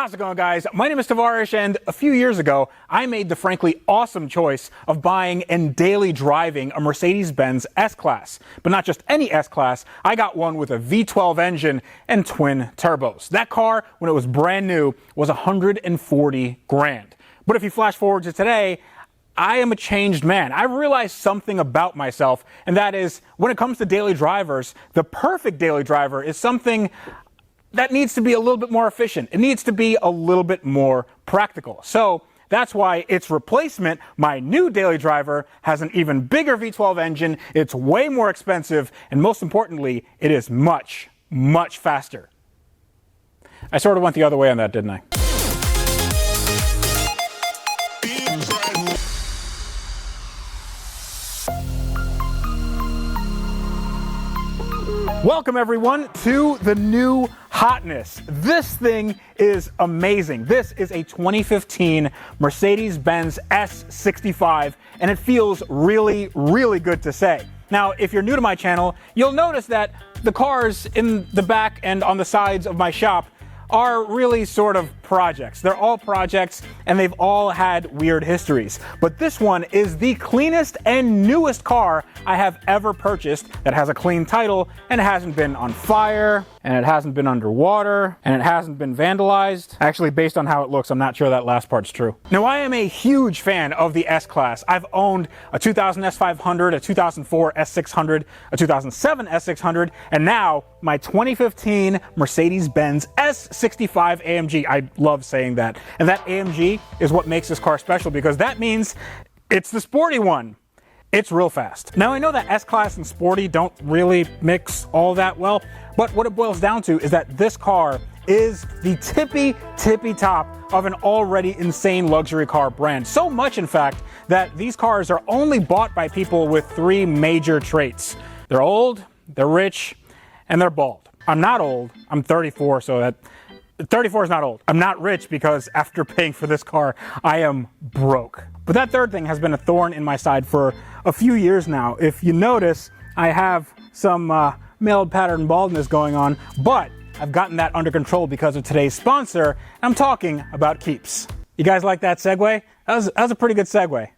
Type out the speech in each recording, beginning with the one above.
How's it going, guys? My name is Tavarish, and a few years ago, I made the frankly awesome choice of buying and daily driving a Mercedes-Benz S-Class. But not just any S-Class, I got one with a V12 engine and twin turbos. That car, when it was brand new, was 140 grand. But if you flash forward to today, I am a changed man. I realized something about myself, and that is, when it comes to daily drivers, the perfect daily driver is something that needs to be a little bit more efficient. It needs to be a little bit more practical. So that's why its replacement, my new daily driver, has an even bigger V12 engine. It's way more expensive, and most importantly, it is much, much faster. I sort of went the other way on that, didn't I? Welcome everyone to the new hotness. This thing is amazing. This is a 2015 Mercedes-Benz S65, and it feels really, really good to say. Now, if you're new to my channel, you'll notice that the cars in the back and on the sides of my shop are really sort of projects. They're all projects, and they've all had weird histories. But this one is the cleanest and newest car I have ever purchased that has a clean title, and it hasn't been on fire, and it hasn't been underwater, and it hasn't been vandalized. Actually, based on how it looks, I'm not sure that last part's true. Now, I am a huge fan of the S-Class. I've owned a 2000 S500, a 2004 S600, a 2007 S600, and now my 2015 Mercedes-Benz S65 Amg. I love saying that. And that AMG is what makes this car special, because that means it's the sporty one. It's real fast. Now, I know that S-Class and sporty don't really mix all that well, but what it boils down to is that this car is the tippy top of an already insane luxury car brand. So much, in fact, that these cars are only bought by people with three major traits. They're old, they're rich, and they're bald. I'm not old. I'm 34, so that 34 is not old. I'm not rich because after paying for this car, I am broke. But that third thing has been a thorn in my side for a few years now. If you notice, I have some male pattern baldness going on, but I've gotten that under control because of today's sponsor. I'm talking about Keeps. You guys like that segue? That was a pretty good segue.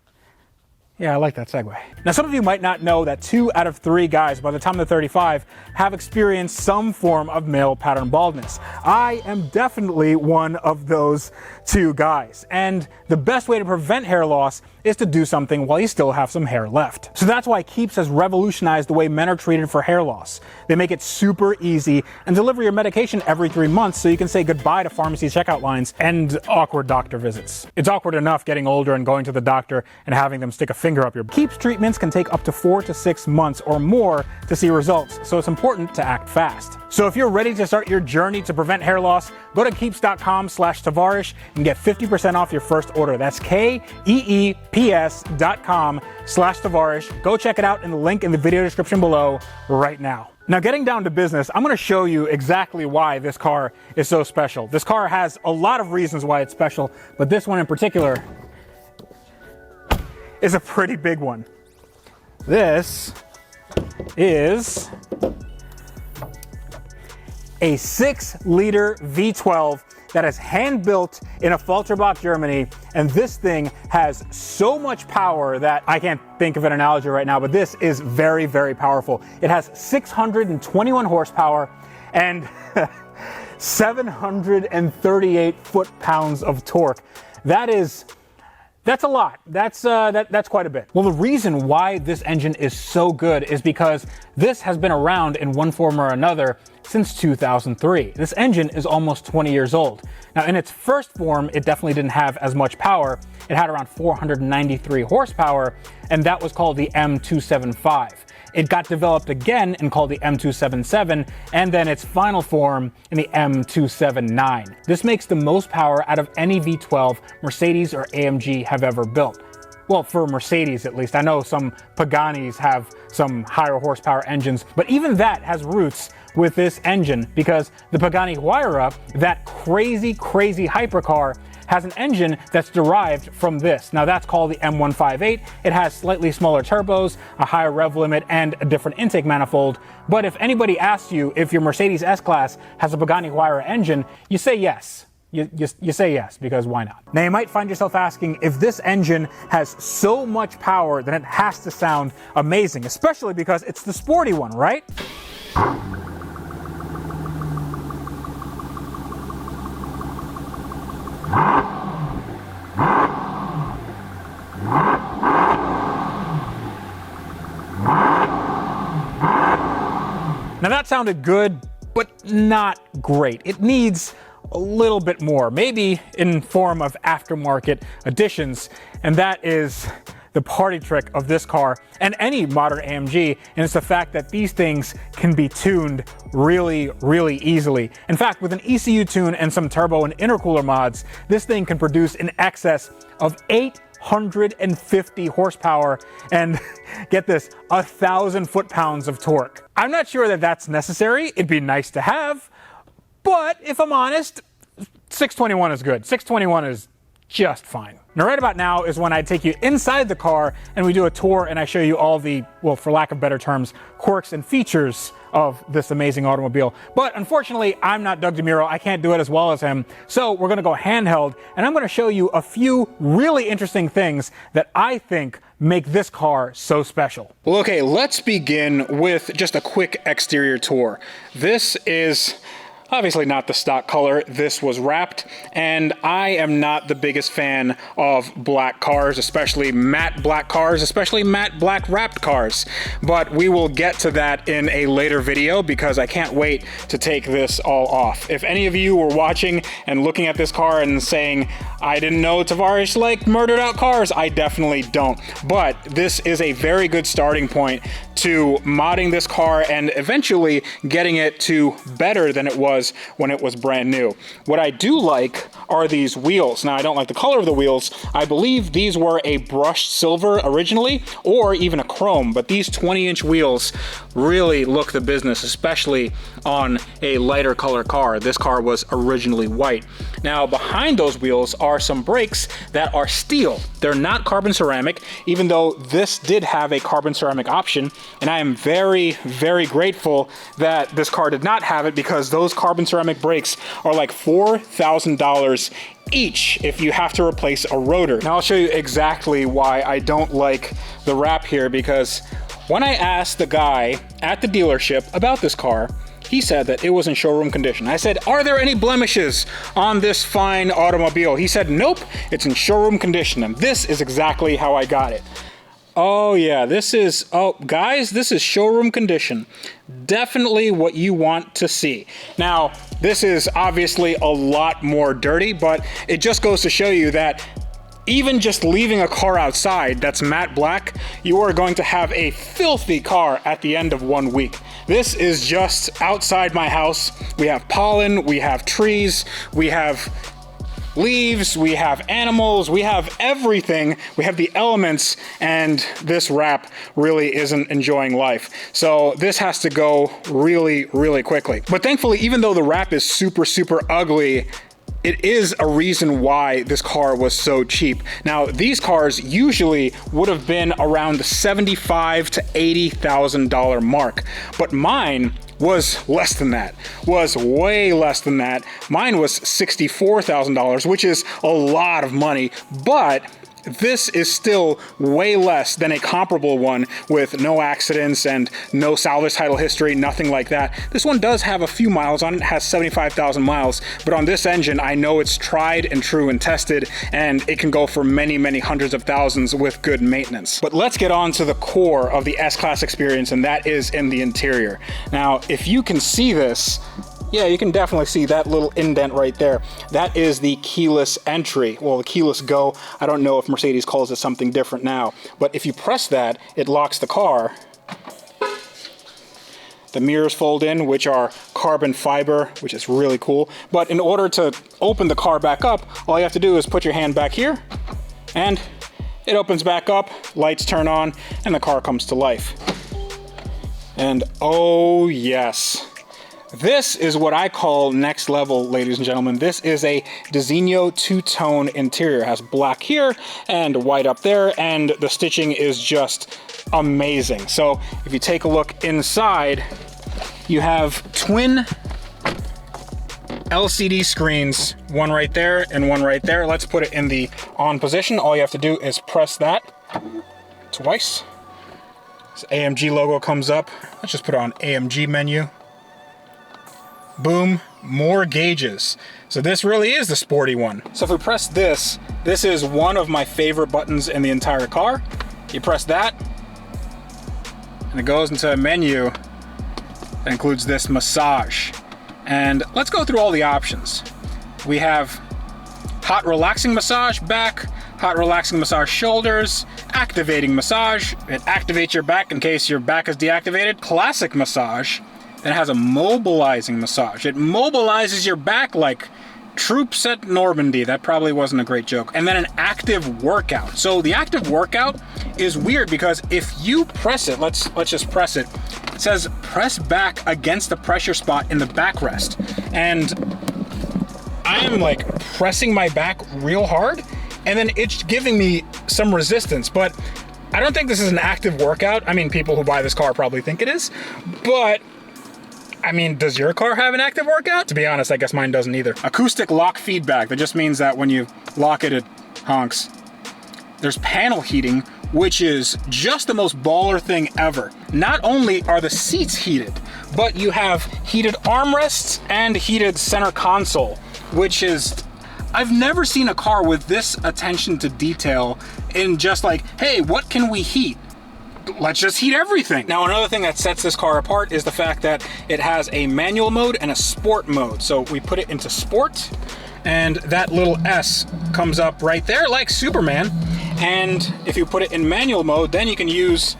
Yeah, I like that segue. Now, some of you might not know that 2 out of 3 guys by the time they're 35 have experienced some form of male pattern baldness. I am definitely one of those 2 guys. And the best way to prevent hair loss is to do something while you still have some hair left. So that's why Keeps has revolutionized the way men are treated for hair loss. They make it super easy and deliver your medication every 3 months, so you can say goodbye to pharmacy checkout lines and awkward doctor visits. It's awkward enough getting older and going to the doctor and having them stick a finger up your butt. Keeps treatments can take up to 4 to 6 months or more to see results, so it's important to act fast. So if you're ready to start your journey to prevent hair loss, go to keeps.com/Tavarish and get 50% off your first order. That's KEEPS.com/Tavarish. Go check it out in the link in the video description below right now. Now, getting down to business, I'm going to show you exactly why this car is so special. This car has a lot of reasons why it's special, but this one in particular is a pretty big one. This is a 6-liter V12 that is hand-built in a Falterbach, Germany, and this thing has so much power that I can't think of an analogy right now, but this is very, very powerful. It has 621 horsepower and 738 foot-pounds of torque. That's a lot. That's quite a bit. Well, the reason why this engine is so good is because this has been around in one form or another since 2003. This engine is almost 20 years old. Now, in its first form, it definitely didn't have as much power. It had around 493 horsepower, and that was called the M275. It got developed again and called the M277, and then its final form in the M279. This makes the most power out of any V12 Mercedes or AMG have ever built. Well, for Mercedes at least. I know some Paganis have some higher horsepower engines, but even that has roots with this engine, because the Pagani Huayra, that crazy hypercar, has an engine that's derived from this. Now, that's called the M158. It has slightly smaller turbos, a higher rev limit, and a different intake manifold. But if anybody asks you if your Mercedes S-Class has a Pagani Huayra engine, you say yes. you say yes, because why not? Now you might find yourself asking, if this engine has so much power, then it has to sound amazing, especially because it's the sporty one, right? Now that sounded good, but not great. It needs a little bit more, maybe in form of aftermarket additions, and that is the party trick of this car and any modern AMG, and it's the fact that these things can be tuned really, really easily. In fact, with an ECU tune and some turbo and intercooler mods, this thing can produce in excess of 850 horsepower and get this, 1,000 foot-pounds of torque. I'm not sure that that's necessary. It'd be nice to have, but if I'm honest, 621 is good. 621 is just fine. Now right about now is when I take you inside the car and we do a tour and I show you all the, well, for lack of better terms, quirks and features of this amazing automobile. But unfortunately, I'm not Doug DeMuro. I can't do it as well as him. So we're gonna go handheld and I'm gonna show you a few really interesting things that I think make this car so special. Well, okay, let's begin with just a quick exterior tour. This is obviously not the stock color. This was wrapped, and I am not the biggest fan of black cars, especially matte black cars, especially matte black wrapped cars. But we will get to that in a later video because I can't wait to take this all off. If any of you were watching and looking at this car and saying, I didn't know Tavarish liked murdered out cars, I definitely don't. But this is a very good starting point to modding this car and eventually getting it to better than it was when it was brand new. What I do like are these wheels. Now, I don't like the color of the wheels. I believe these were a brushed silver originally, or even a chrome, but these 20-inch wheels really look the business, especially on a lighter color car. This car was originally white. Now, behind those wheels are some brakes that are steel. They're not carbon ceramic, even though this did have a carbon ceramic option, and I am very, very grateful that this car did not have it, because those carbon ceramic brakes are like $4,000 each if you have to replace a rotor. Now I'll show you exactly why I don't like the wrap here, because when I asked the guy at the dealership about this car, he said that it was in showroom condition. I said, are there any blemishes on this fine automobile? He said, nope, it's in showroom condition, and this is exactly how I got it. Oh yeah, this is, oh guys, this is showroom condition. Definitely what you want to see. Now, this is obviously a lot more dirty, but it just goes to show you that even just leaving a car outside that's matte black, you are going to have a filthy car at the end of 1 week. This is just outside my house. We have pollen, we have trees, we have leaves, we have animals, we have everything, we have the elements, and this wrap really isn't enjoying life. So this has to go really, really quickly. But thankfully, even though the wrap is super, super ugly, it is a reason why this car was so cheap. Now, these cars usually would have been around the $75,000 to $80,000 mark, but mine was less than that, was way less than that. Mine was $64,000, which is a lot of money, but this is still way less than a comparable one with no accidents and no salvage title history, nothing like that. This one does have a few miles on it, has 75,000 miles, but on this engine, I know it's tried and true and tested, and it can go for many, many hundreds of thousands with good maintenance. But let's get on to the core of the S-Class experience, and that is in the interior. Now, if you can see this, yeah, you can definitely see that little indent right there. That is the keyless entry, well, the keyless go. I don't know if Mercedes calls it something different now, but if you press that, it locks the car. The mirrors fold in, which are carbon fiber, which is really cool. But in order to open the car back up, all you have to do is put your hand back here, and it opens back up, lights turn on, and the car comes to life. And oh yes. This is what I call next level, ladies and gentlemen. This is a Designo two-tone interior. It has black here and white up there, and the stitching is just amazing. So if you take a look inside, you have twin LCD screens, one right there and one right there. Let's put it in the on position. All you have to do is press that twice. This AMG logo comes up. Let's just put it on AMG menu. Boom, more gauges. So this really is the sporty one. So if we press this, this is one of my favorite buttons in the entire car. You press that, and it goes into a menu that includes this massage. And let's go through all the options. We have hot relaxing massage back, hot relaxing massage shoulders, activating massage. It activates your back in case your back is deactivated. Classic massage. Then it has a mobilizing massage. It mobilizes your back like troops at Normandy. That probably wasn't a great joke. And then an active workout. So the active workout is weird because if you press it, let's just press it. It says press back against the pressure spot in the backrest. And I am like pressing my back real hard, and then it's giving me some resistance. But I don't think this is an active workout. I mean, people who buy this car probably think it is, but I mean, does your car have an active workout? To be honest, I guess mine doesn't either. Acoustic lock feedback. That just means that when you lock it, it honks. There's panel heating, which is just the most baller thing ever. Not only are the seats heated, but you have heated armrests and heated center console, which is, I've never seen a car with this attention to detail in just like, hey, what can we heat? Let's just heat everything. Now, another thing that sets this car apart is the fact that it has a manual mode and a sport mode. So we put it into sport, and that little S comes up right there like Superman. And if you put it in manual mode, then you can use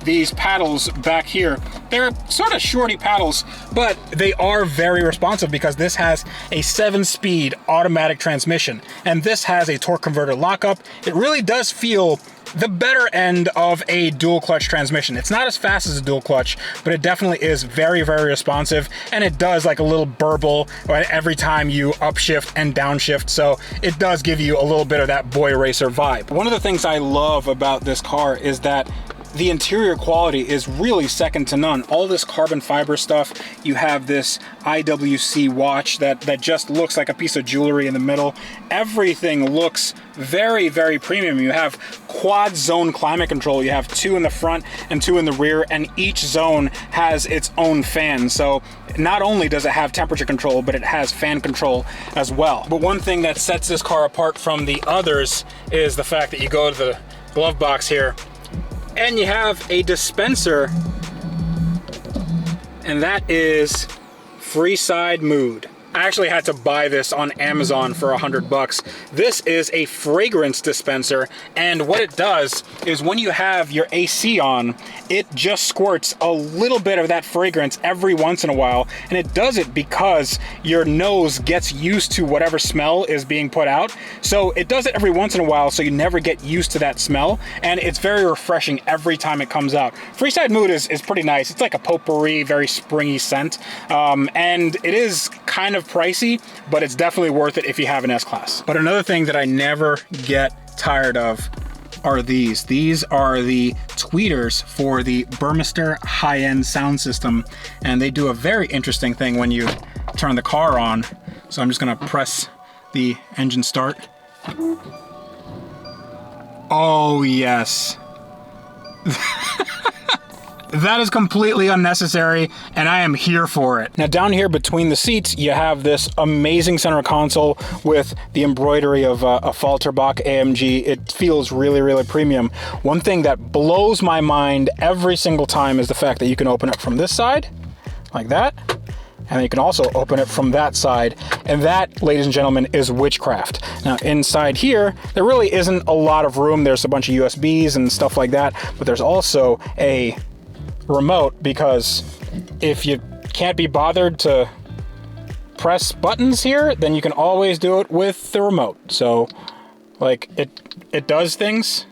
these paddles back here. They're sort of shorty paddles, but they are very responsive because this has a 7-speed automatic transmission, and this has a torque converter lockup. It really does feel the better end of a dual clutch transmission. It's not as fast as a dual clutch, but it definitely is very, very responsive, and it does like a little burble every time you upshift and downshift, so it does give you a little bit of that boy racer vibe. One of the things I love about this car is that the interior quality is really second to none. All this carbon fiber stuff. You have this IWC watch that just looks like a piece of jewelry in the middle. Everything looks very, very premium. You have quad zone climate control. You have 2 in the front and 2 in the rear, and each zone has its own fan. So not only does it have temperature control, but it has fan control as well. But one thing that sets this car apart from the others is the fact that you go to the glove box here, and you have a dispenser, and that is free side mood. I actually had to buy this on Amazon for $100. This is a fragrance dispenser, and what it does is when you have your AC on, it just squirts a little bit of that fragrance every once in a while, and it does it because your nose gets used to whatever smell is being put out. So it does it every once in a while, so you never get used to that smell, and it's very refreshing every time it comes out. Freeside Mood is pretty nice. It's like a potpourri, very springy scent, and it is kind of pricey, but it's definitely worth it if you have an S-Class. But another thing that I never get tired of are these. These are the tweeters for the Burmester high-end sound system, and they do a very interesting thing when you turn the car on. So I'm just gonna press the engine start. Oh yes. That is completely unnecessary, and I am here for it. Now down here between the seats, you have this amazing center console with the embroidery of a Falterbach AMG. It feels really, really premium. One thing that blows my mind every single time is the fact that you can open it from this side, like that, and you can also open it from that side. And that, ladies and gentlemen, is witchcraft. Now inside here, there really isn't a lot of room. There's a bunch of USBs and stuff like that, but there's also a remote, because if you can't be bothered to press buttons here, then you can always do it with the remote. So like it does things,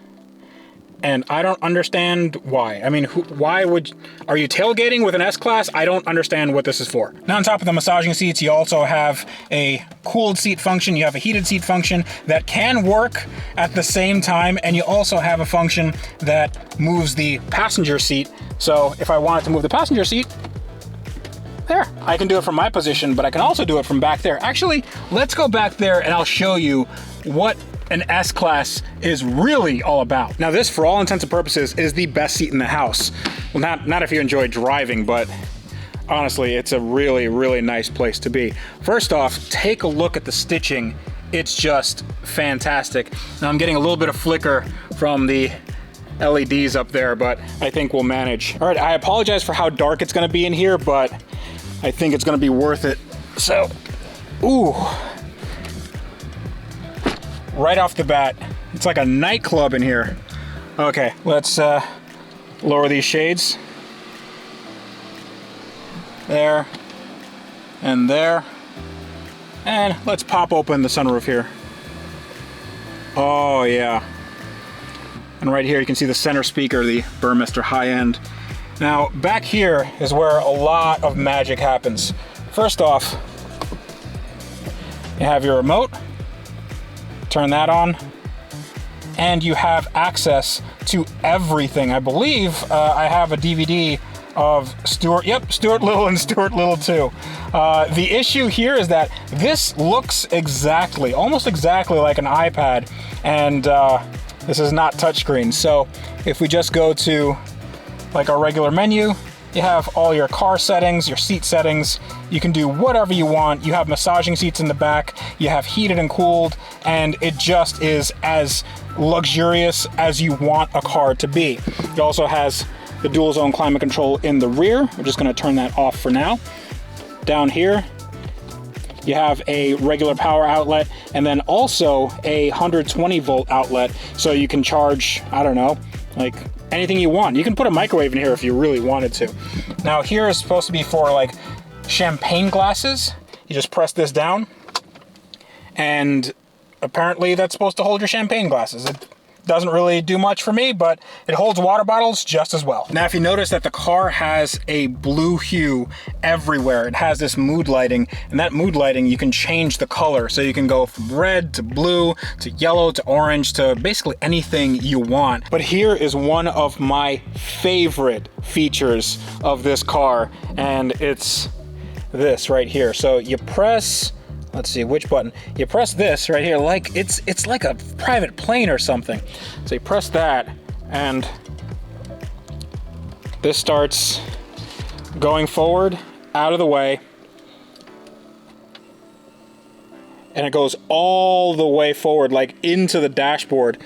and I don't understand why. I mean, are you tailgating with an S-Class? I don't understand what this is for. Now on top of the massaging seats, you also have a cooled seat function. You have a heated seat function that can work at the same time, and you also have a function that moves the passenger seat. So if I wanted to move the passenger seat, there. I can do it from my position, but I can also do it from back there. Actually, let's go back there and I'll show you what an S-Class is really all about. Now this, for all intents and purposes, is the best seat in the house. Well, not if you enjoy driving, but honestly, it's a really, really nice place to be. First off, take a look at the stitching. It's just fantastic. Now I'm getting a little bit of flicker from the LEDs up there, but I think we'll manage. All right, I apologize for how dark it's gonna be in here, but I think it's gonna be worth it. So, ooh. Right off the bat, it's like a nightclub in here. Okay, let's lower these shades. There, and there. And let's pop open the sunroof here. Oh yeah. And right here you can see the center speaker, the Burmester high-end. Now back here is where a lot of magic happens. First off, you have your remote, turn that on, and you have access to everything. I believe I have a DVD of Stuart Little and Stuart Little 2. The issue here is that this looks exactly, almost exactly like an iPad, and this is not touchscreen. So if we just go to like our regular menu, you have all your car settings, your seat settings. You can do whatever you want. You have massaging seats in the back. You have heated and cooled, and it just is as luxurious as you want a car to be. It also has the dual zone climate control in the rear. We're just gonna turn that off for now. Down here, you have a regular power outlet and then also a 120 volt outlet, so you can charge, I don't know, like anything you want. You can put a microwave in here if you really wanted to. Now here is supposed to be for like champagne glasses. You just press this down and apparently that's supposed to hold your champagne glasses. It doesn't really do much for me, but it holds water bottles just as well. Now, if you notice that the car has a blue hue everywhere, it has this mood lighting, and that mood lighting, you can change the color. So you can go from red to blue to yellow to orange to basically anything you want. But here is one of my favorite features of this car, and it's this right here. So you press, let's see which button. You press this right here, like it's like a private plane or something. So you press that and this starts going forward, out of the way, and it goes all the way forward, like into the dashboard.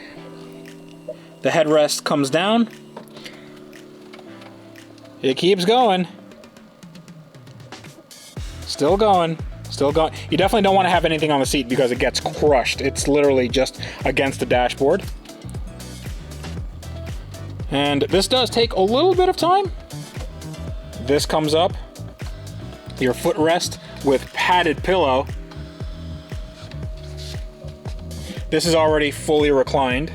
The headrest comes down. It keeps going. Still going. Still going. You definitely don't want to have anything on the seat because it gets crushed. It's literally just against the dashboard. And this does take a little bit of time. This comes up. Your footrest with padded pillow. This is already fully reclined.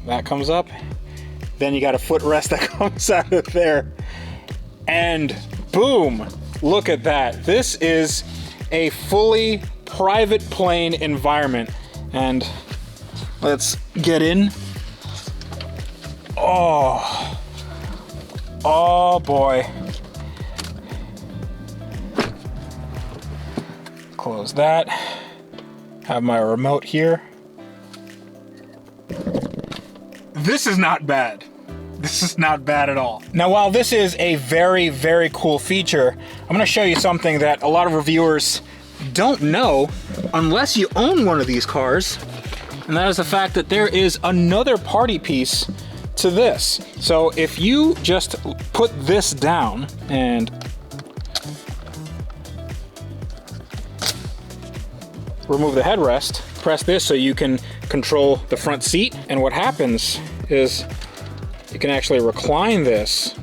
That comes up. Then you got a footrest that comes out of there. And boom, look at that. This is a fully private plane environment. And let's get in. Oh boy. Close that. Have my remote here. This is not bad. This is not bad at all. Now, while this is a very, very cool feature, I'm gonna show you something that a lot of reviewers don't know unless you own one of these cars, and that is the fact that there is another party piece to this. So if you just put this down and remove the headrest, press this so you can control the front seat, and what happens is you can actually recline this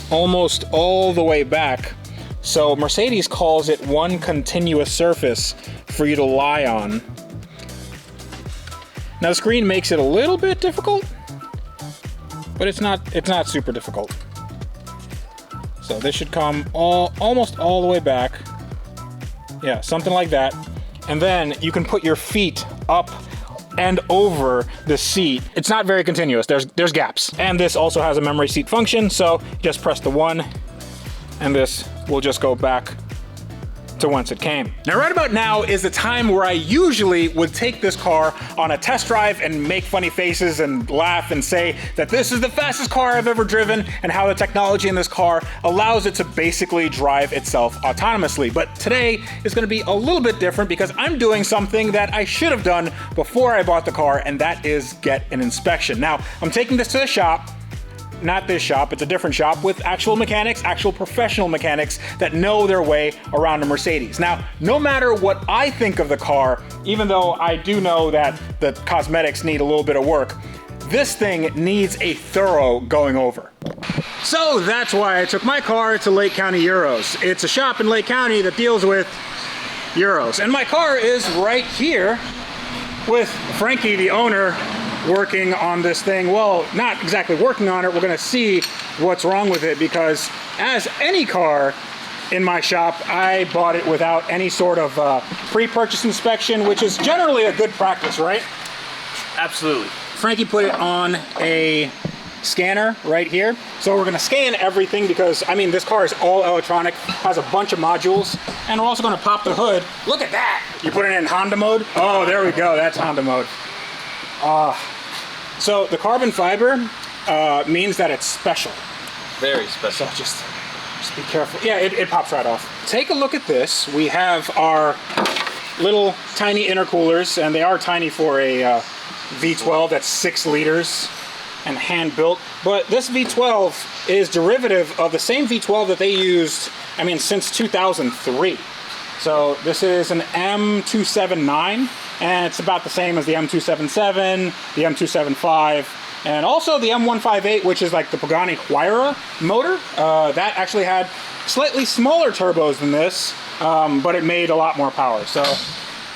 almost all the way back. So Mercedes calls it one continuous surface for you to lie on. Now the screen makes it a little bit difficult, but it's not super difficult. So this should come almost all the way back. Yeah, something like that. And then you can put your feet up and over the seat. It's not very continuous, there's gaps. And this also has a memory seat function, so just press the 1 and this will just go back to whence it came. Now, right about now is the time where I usually would take this car on a test drive and make funny faces and laugh and say that this is the fastest car I've ever driven and how the technology in this car allows it to basically drive itself autonomously. But today is gonna be a little bit different because I'm doing something that I should have done before I bought the car, and that is get an inspection. Now, I'm taking this to the shop. Not this shop, it's a different shop with actual mechanics, actual professional mechanics that know their way around a Mercedes. Now, no matter what I think of the car, even though I do know that the cosmetics need a little bit of work, this thing needs a thorough going over. So that's why I took my car to Lake County Euros. It's a shop in Lake County that deals with Euros. And my car is right here with Frankie, the owner, working on this thing. Well, not exactly working on it. We're gonna see what's wrong with it because as any car in my shop, I bought it without any sort of pre-purchase inspection, which is generally a good practice, right? Absolutely. Frankie put it on a scanner right here. So we're gonna scan everything because, I mean, this car is all electronic, has a bunch of modules, and we're also gonna pop the hood. Look at that! You put it in Honda mode? Oh, there we go, that's Honda mode. So the carbon fiber means that it's special. Very special. So just be careful. Yeah, it pops right off. Take a look at this. We have our little tiny intercoolers, and they are tiny for a V12 that's 6 liters and hand built. But this V12 is derivative of the same V12 that they used, I mean, since 2003. So this is an M279, and it's about the same as the M277, the M275, and also the M158, which is like the Pagani Huayra motor. That actually had slightly smaller turbos than this, but it made a lot more power. So,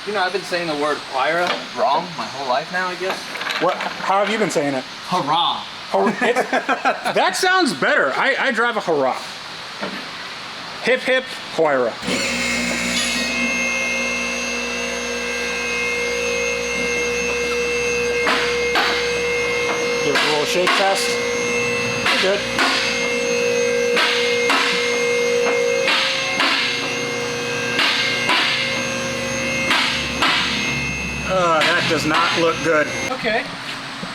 you know, I've been saying the word Huayra wrong my whole life now, I guess. What? How have you been saying it? Hurrah. That sounds better. I drive a hurrah. Hip hip Huayra. Give it a little shake test. You're good. That does not look good. Okay.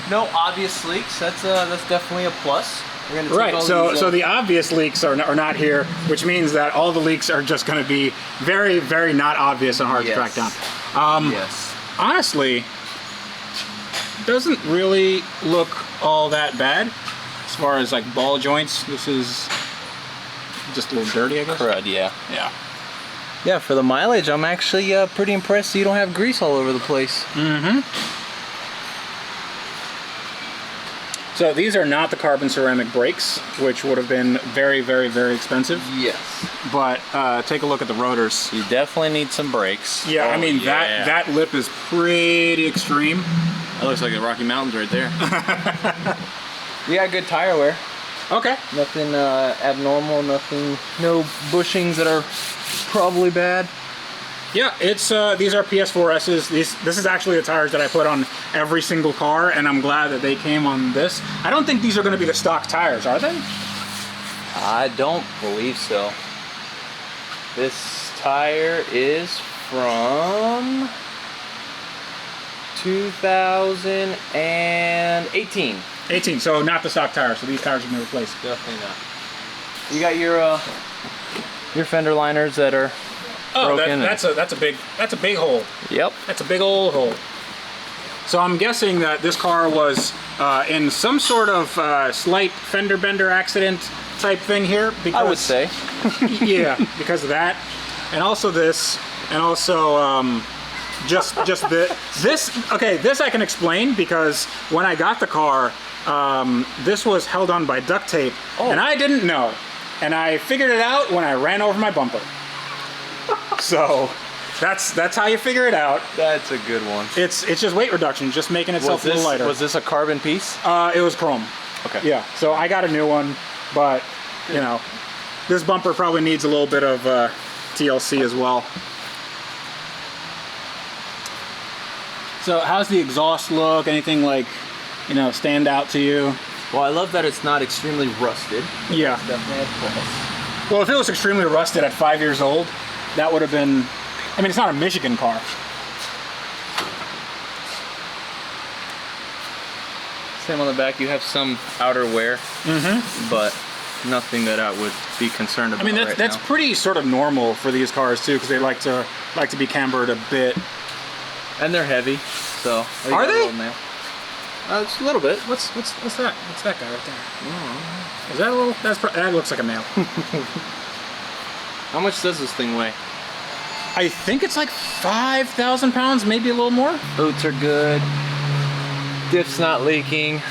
No obvious leaks. That's definitely a plus. We're gonna take right. all So these, so the obvious leaks are not here, which means that all the leaks are just going to be very, very not obvious and hard to track down. Yes. Honestly, doesn't really look all that bad as far as like ball joints. This is just a little dirty, I guess. Crud, yeah. Yeah. Yeah, for the mileage, I'm actually pretty impressed you don't have grease all over the place. Mm-hmm. So these are not the carbon ceramic brakes, which would have been very, very, very expensive. Yes. But take a look at the rotors. You definitely need some brakes. Yeah, I mean, that lip is pretty extreme. That looks like the Rocky Mountains right there. You got good tire wear. Okay. Nothing abnormal, no bushings that are probably bad. Yeah, it's these are PS4S's. This is actually the tires that I put on every single car, and I'm glad that they came on this. I don't think these are going to be the stock tires, are they? I don't believe so. This tire is from 2018. 18, so not the stock tires. So these tires are going to be replaced. Definitely not. You got your fender liners that are broken. That's a big hole. Yep. That's a big old hole. So I'm guessing that this car was in some sort of slight fender bender accident type thing here. Because, I would say. Yeah, because of that, and also this, and also just this. Okay, this I can explain because when I got the car, this was held on by duct tape, and I didn't know, and I figured it out when I ran over my bumper. So that's how you figure it out. That's a good one. It's just weight reduction, just making itself a little lighter. Was this a carbon piece? It was chrome. Okay. Yeah, so I got a new one, but you know, this bumper probably needs a little bit of TLC as well. So how's the exhaust look? Anything like, you know, stand out to you? Well, I love that it's not extremely rusted. Yeah. That's definitely a plus. Well, if it was extremely rusted at 5 years old, that would have been, I mean, it's not a Michigan car. Same on the back, you have some outer wear, but nothing that I would be concerned about. I mean, that's pretty sort of normal for these cars too, because they like to be cambered a bit. And they're heavy, so. Are they? It's a little bit. What's that? What's that guy right there? Is that a little? That looks like a male. How much does this thing weigh? I think it's like 5,000 pounds, maybe a little more. Boots are good. Diff's not leaking.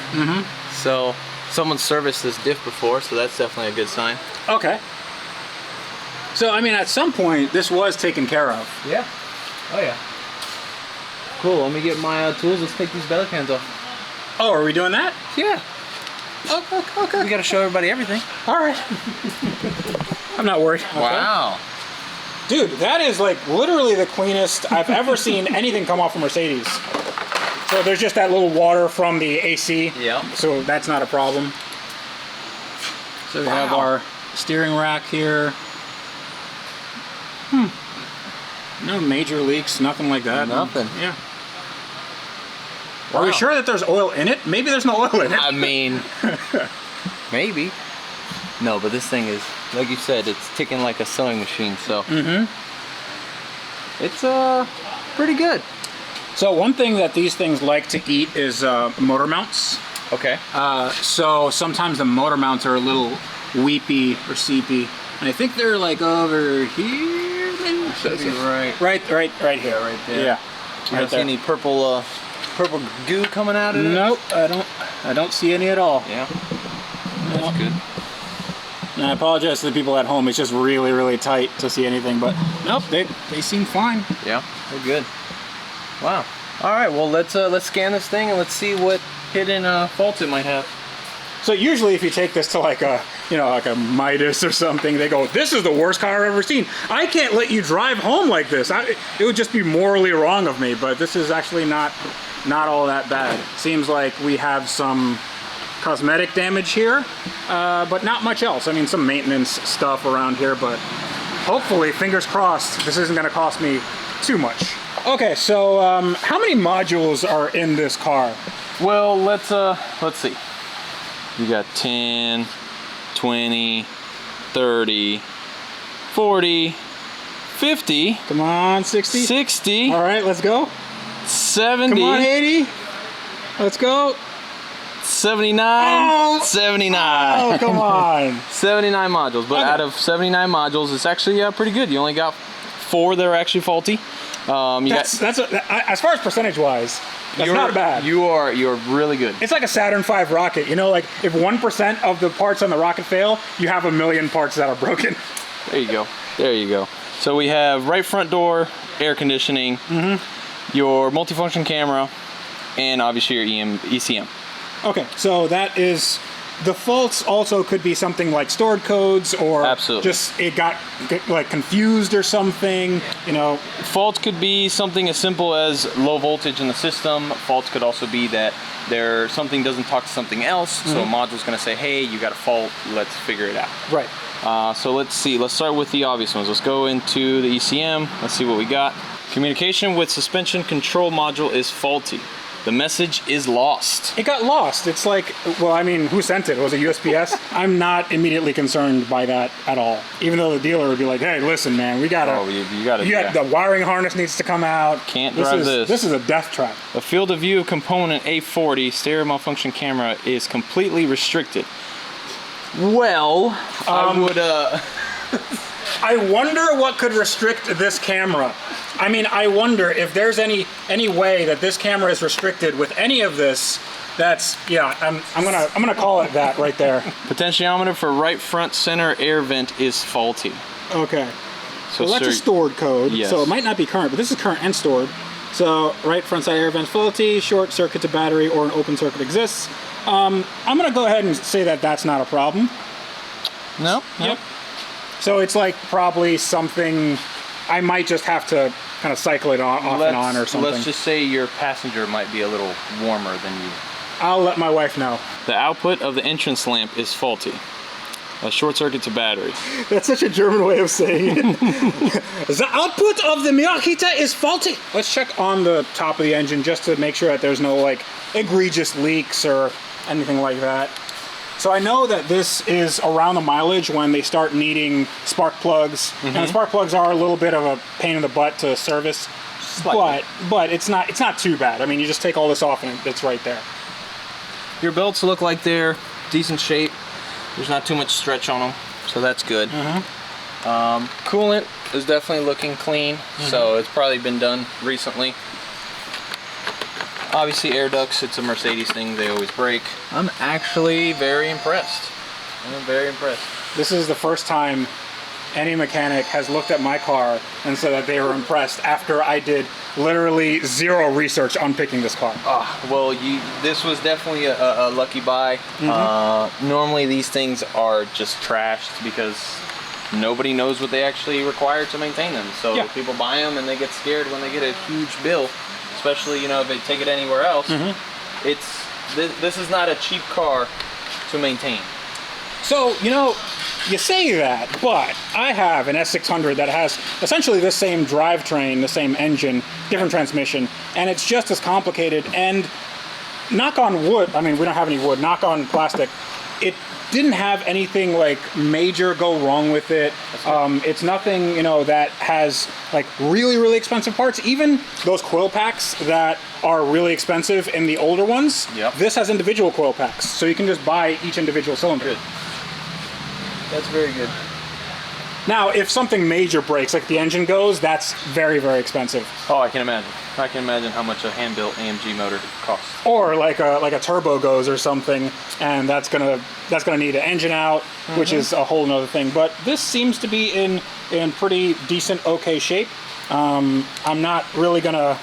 So someone serviced this diff before, so that's definitely a good sign. Okay. So I mean, at some point, this was taken care of. Yeah. Oh yeah. Cool. Let me get my tools. Let's take these belly fans off. Oh, are we doing that? Yeah. Okay. We got to show everybody everything. All right. I'm not worried. Okay. Wow. Dude, that is like literally the cleanest I've ever seen anything come off a Mercedes. So there's just that little water from the AC. Yeah. So that's not a problem. So we have our steering rack here. No major leaks, nothing like that. Nothing. Yeah. Wow. Are we sure that there's oil in it? Maybe there's no oil in it. I mean, maybe. No, but this thing is, like you said, it's ticking like a sewing machine, so. It's pretty good. So one thing that these things like to eat is motor mounts. Okay. So sometimes the motor mounts are a little weepy or seepy. And I think they're like over here. Should be right. Right here, right there. Yeah. You don't see any purple goo coming out of it? Nope, I don't see any at all. Yeah. That's good. And I apologize to the people at home. It's just really, really tight to see anything, but nope, they seem fine. Yeah, they're good. Wow. All right, well let's scan this thing and let's see what hidden faults it might have. So usually if you take this to like a Midas or something, they go, this is the worst car I've ever seen. I can't let you drive home like this. It would just be morally wrong of me, but this is actually not all that bad. Seems like we have some cosmetic damage here, but not much else. I mean, some maintenance stuff around here, but hopefully, fingers crossed, this isn't gonna cost me too much. Okay, so how many modules are in this car? Well, let's see. You got 10, 20, 30, 40, 50. Come on, 60. 60. All right, let's go. 70. Come on, 80. Let's go. 79. Oh. 79. Oh, come on. 79 modules, but out of 79 modules, it's actually pretty good. You only got 4 that are actually faulty. As far as percentage-wise, that's not bad. You're really good. It's like a Saturn V rocket. You know, like if 1% of the parts on the rocket fail, you have 1 million parts that are broken. There you go. There you go. So we have right front door, air conditioning, your multifunction camera, and obviously your ECM. Okay, so that is, the faults also could be something like stored codes or just it got like confused or something, you know. Faults could be something as simple as low voltage in the system. Faults could also be that something doesn't talk to something else, so a module's gonna say, hey, you got a fault, let's figure it out. Right. So let's see, let's start with the obvious ones. Let's go into the ECM, let's see what we got. Communication with suspension control module is faulty. The message is lost. It got lost. It's like, well, I mean, who sent it? Was it USPS? I'm not immediately concerned by that at all. Even though the dealer would be like, hey, listen, man, we gotta, the wiring harness needs to come out. Can't drive this. This is a death trap. A field of view component A40 stereo malfunction camera is completely restricted. Well, I would, I wonder what could restrict this camera. I mean, I wonder if there's any way that this camera is restricted with any of this. That's, yeah, I'm gonna call it that right there. Potentiometer for right front center air vent is faulty. Okay. So that's a stored code. Yes. So it might not be current, but this is current and stored. So right front side air vent faulty, short circuit to battery, or an open circuit exists. I'm gonna go ahead and say that that's not a problem. No. Yep. So it's like probably something I might just have to kind of cycle it off and on or something. Let's just say your passenger might be a little warmer than you. I'll let my wife know. The output of the entrance lamp is faulty. A short circuit's a battery. That's such a German way of saying it. The output of the mirror heater is faulty. Let's check on the top of the engine just to make sure that there's no like egregious leaks or anything like that. So I know that this is around the mileage when they start needing spark plugs. And the spark plugs are a little bit of a pain in the butt to service. Slightly. But it's not too bad. I mean, you just take all this off and it's right there. Your belts look like they're decent shape. There's not too much stretch on them, so that's good. Coolant is definitely looking clean, so it's probably been done recently. Obviously air ducts, it's a Mercedes thing, they always break. I'm actually very impressed. I'm very impressed. This is the first time any mechanic has looked at my car and said that they were impressed after I did literally zero research on picking this car. Well, this was definitely a lucky buy. Normally these things are just trashed because nobody knows what they actually require to maintain them. So people buy them and they get scared when they get a huge bill, especially, you know, if they take it anywhere else. This is not a cheap car to maintain. So, you know, you say that, but I have an S600 that has essentially the same drivetrain, the same engine, different transmission, and it's just as complicated. And knock on wood, I mean, we don't have any wood, knock on plastic, it didn't have anything like major go wrong with it. It's nothing, you know, that has like really, really expensive parts. Even those coil packs that are really expensive in the older ones, this has individual coil packs. So you can just buy each individual cylinder. Good. That's very good. Now, if something major breaks, like the engine goes, that's very, very expensive. Oh, I can imagine. I can imagine how much a hand-built AMG motor costs. Or like a turbo goes or something, and that's gonna need an engine out, which is a whole nother thing. But this seems to be in pretty decent, okay shape. I'm not gonna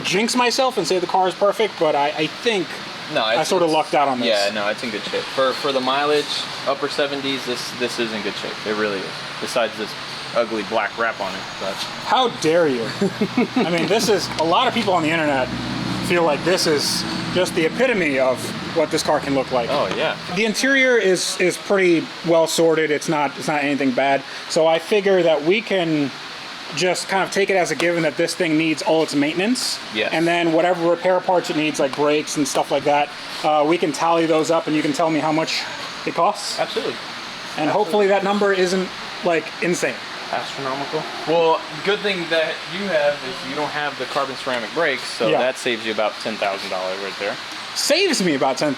jinx myself and say the car is perfect, but I think. No, I sort of lucked out on this. Yeah, no, it's in good shape. For the mileage, upper 70s, this is in good shape. It really is. Besides this ugly black wrap on it. But how dare you? I mean, this is, a lot of people on the internet feel like this is just the epitome of what this car can look like. Oh yeah. The interior is pretty well sorted. It's not anything bad. So I figure that we can just kind of take it as a given that this thing needs all its maintenance. Yes. And then whatever repair parts it needs, like brakes and stuff like that, we can tally those up and you can tell me how much it costs. Absolutely. And hopefully that number isn't like insane. Astronomical. Well, good thing that you have is you don't have the carbon ceramic brakes, so that saves you about $10,000 right there. Saves me about $10,000.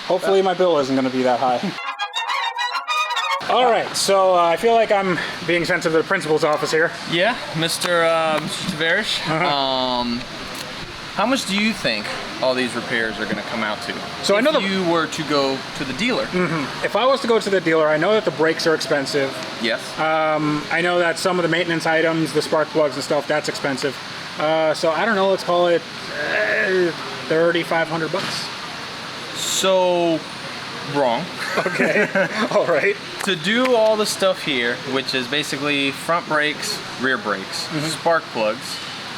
Hopefully my bill isn't going to be that high. All right, so I feel like I'm being sent to the principal's office here. Yeah, Mr. Tavarish. How much do you think all these repairs are going to come out to? So if you were to go to the dealer. If I was to go to the dealer, I know that the brakes are expensive. Yes. I know that some of the maintenance items, the spark plugs and stuff, that's expensive. So I don't know, let's call it $3,500. So wrong. Okay. All right. To do all the stuff here, which is basically front brakes, rear brakes, spark plugs,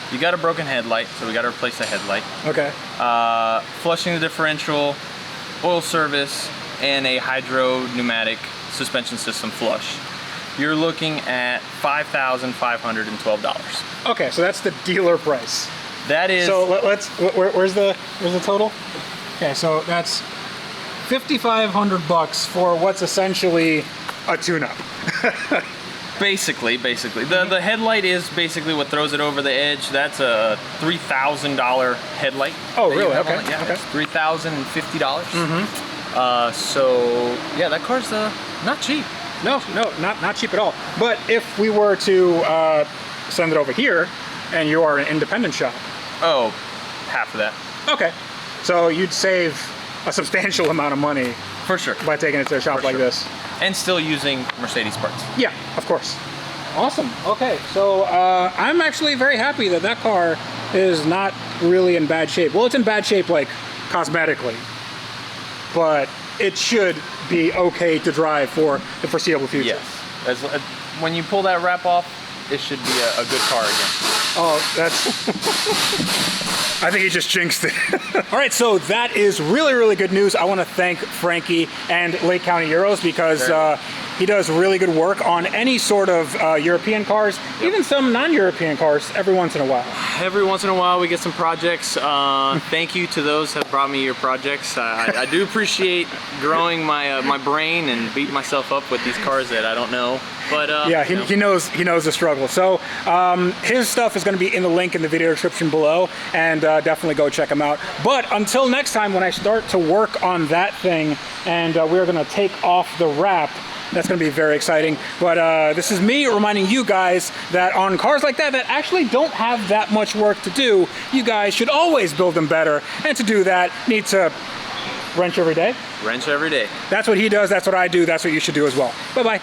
you got a broken headlight, so we got to replace the headlight. Okay. Flushing the differential, oil service, and a hydro pneumatic suspension system flush. You're looking at $5,512. Okay, so that's the dealer price. That is. So where's the total? Okay, so that's $5,500 for what's essentially a tune-up. Basically. The headlight is basically what throws it over the edge. That's a $3,000 headlight. Oh, really? Okay. Yeah, okay. It's $3,050. So, yeah, that car's not cheap. No, not cheap at all. But if we were to send it over here, and you are an independent shop. Oh, half of that. Okay. So you'd save a substantial amount of money. For sure. By taking it to a shop like this. And still using Mercedes parts. Yeah, of course. Awesome. Okay, so I'm actually very happy that that car is not really in bad shape. Well, it's in bad shape, like, cosmetically. But it should be okay to drive for the foreseeable future. Yes. When you pull that wrap off, it should be a good car again. Oh, that's... I think he just jinxed it. All right, so that is really, really good news. I want to thank Frankie and Lake County Euros because he does really good work on any sort of European cars, even some non-European cars every once in a while. Every once in a while we get some projects. Thank you to those that brought me your projects. I do appreciate growing my brain and beating myself up with these cars that I don't know. But yeah, he knows the struggle. So his stuff is going to be in the link in the video description below, and definitely go check him out. But until next time, when I start to work on that thing, and we're going to take off the wrap, that's going to be very exciting. But this is me reminding you guys that on cars like that actually don't have that much work to do, you guys should always build them better. And to do that, need to wrench every day. Wrench every day. That's what he does. That's what I do. That's what you should do as well. Bye-bye.